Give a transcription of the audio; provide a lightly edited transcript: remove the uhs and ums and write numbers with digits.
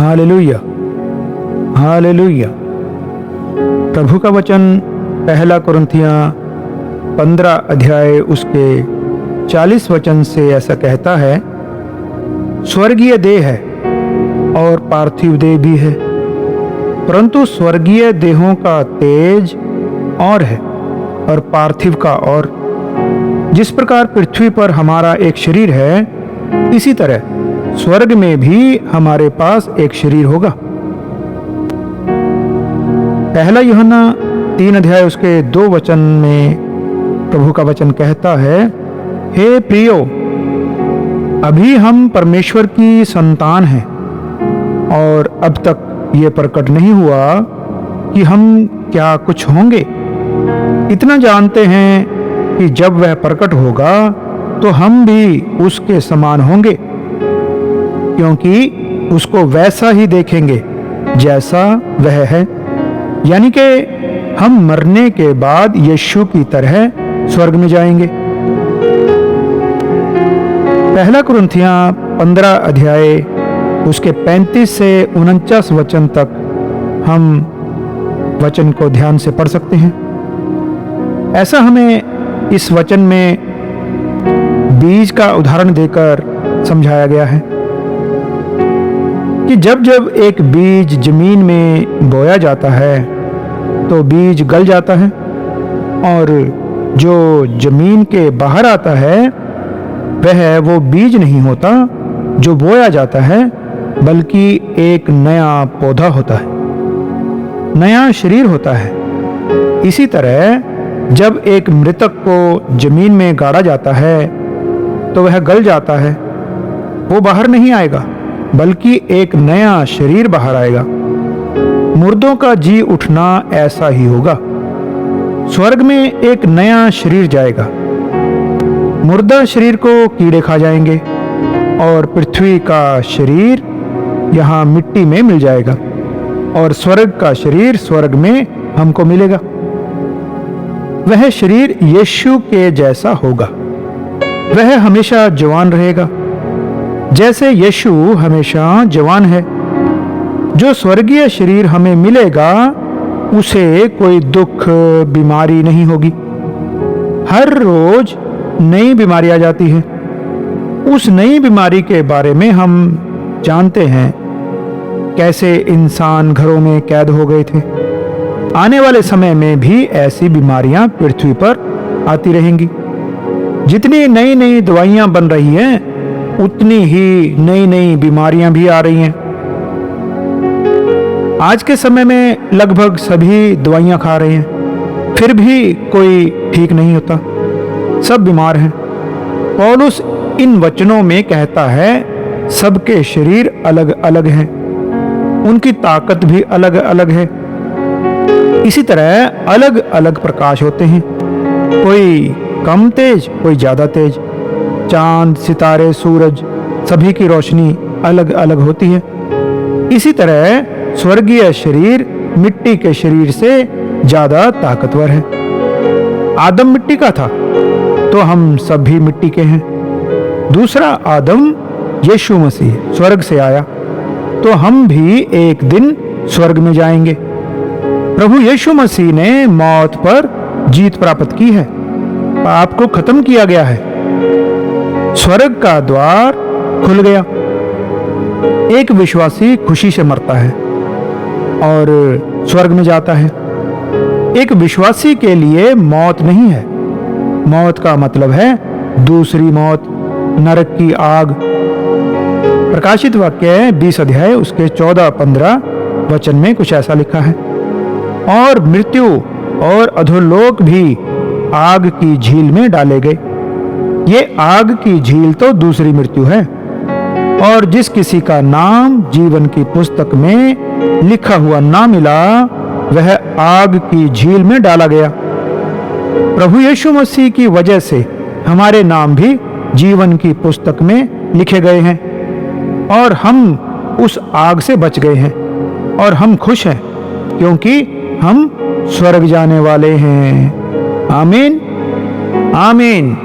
Hallelujah, hallelujah. प्रभु का वचन पहला कुरिन्थियां 15 अध्याय उसके 40 वचन से ऐसा कहता है, स्वर्गीय देह है और पार्थिव देह भी है, परंतु स्वर्गीय देहों का तेज और है और पार्थिव का और। जिस प्रकार पृथ्वी पर हमारा एक शरीर है, इसी तरह स्वर्ग में भी हमारे पास एक शरीर होगा। पहला यूहन्ना 3 अध्याय उसके 2 वचन में प्रभु का वचन कहता है, हे प्रियो, अभी हम परमेश्वर की संतान हैं और अब तक ये प्रकट नहीं हुआ कि हम क्या कुछ होंगे। इतना जानते हैं कि जब वह प्रकट होगा तो हम भी उसके समान होंगे, क्योंकि उसको वैसा ही देखेंगे जैसा वह है। यानी कि हम मरने के बाद यीशु की तरह स्वर्ग में जाएंगे। पहला कुरिन्थियां 15 अध्याय उसके 35 से 49 वचन तक हम वचन को ध्यान से पढ़ सकते हैं। ऐसा हमें इस वचन में बीज का उदाहरण देकर समझाया गया है कि जब जब एक बीज जमीन में बोया जाता है तो बीज गल जाता है, और जो जमीन के बाहर आता है वह वो बीज नहीं होता जो बोया जाता है, बल्कि एक नया पौधा होता है, नया शरीर होता है। इसी तरह जब एक मृतक को जमीन में गाड़ा जाता है तो वह गल जाता है, वो बाहर नहीं आएगा, बल्कि एक नया शरीर बाहर आएगा। मुर्दों का जी उठना ऐसा ही होगा। स्वर्ग में एक नया शरीर जाएगा। मुर्दा शरीर को कीड़े खा जाएंगे और पृथ्वी का शरीर यहाँ मिट्टी में मिल जाएगा, और स्वर्ग का शरीर स्वर्ग में हमको मिलेगा। वह शरीर यीशु के जैसा होगा। वह हमेशा जवान रहेगा, जैसे यीशु हमेशा जवान है। जो स्वर्गीय शरीर हमें मिलेगा उसे कोई दुख बीमारी नहीं होगी। हर रोज नई बीमारी आ जाती है। उस नई बीमारी के बारे में हम जानते हैं, कैसे इंसान घरों में कैद हो गए थे। आने वाले समय में भी ऐसी बीमारियां पृथ्वी पर आती रहेंगी। जितनी नई नई दवाइयां बन रही हैं, उतनी ही नई नई बीमारियां भी आ रही हैं। आज के समय में लगभग सभी दवाइयां खा रहे हैं, फिर भी कोई ठीक नहीं होता, सब बीमार हैं। पौलुस इन वचनों में कहता है, सबके शरीर अलग अलग हैं, उनकी ताकत भी अलग अलग है। इसी तरह अलग अलग प्रकाश होते हैं, कोई कम तेज, कोई ज्यादा तेज। चांद, सितारे, सूरज, सभी की रोशनी अलग अलग होती है। इसी तरह स्वर्गीय शरीर मिट्टी के शरीर से ज्यादा ताकतवर है। आदम मिट्टी का था, तो हम सब भी मिट्टी के हैं। दूसरा आदम यीशु मसीह स्वर्ग से आया, तो हम भी एक दिन स्वर्ग में जाएंगे। प्रभु यीशु मसीह ने मौत पर जीत प्राप्त की है। पाप को खत्म किया गया है। स्वर्ग का द्वार खुल गया। एक विश्वासी खुशी से मरता है और स्वर्ग में जाता है। एक विश्वासी के लिए मौत नहीं है। मौत का मतलब है दूसरी मौत, नरक की आग। प्रकाशित वाक्य 20 अध्याय उसके 14-15 वचन में कुछ ऐसा लिखा है, और मृत्यु और अधोलोक भी आग की झील में डाले गए। ये आग की झील तो दूसरी मृत्यु है। और जिस किसी का नाम जीवन की पुस्तक में लिखा हुआ ना मिला, वह आग की झील में डाला गया। प्रभु यीशु मसीह की वजह से हमारे नाम भी जीवन की पुस्तक में लिखे गए हैं, और हम उस आग से बच गए हैं, और हम खुश हैं क्योंकि हम स्वर्ग जाने वाले हैं। आमीन, आमीन।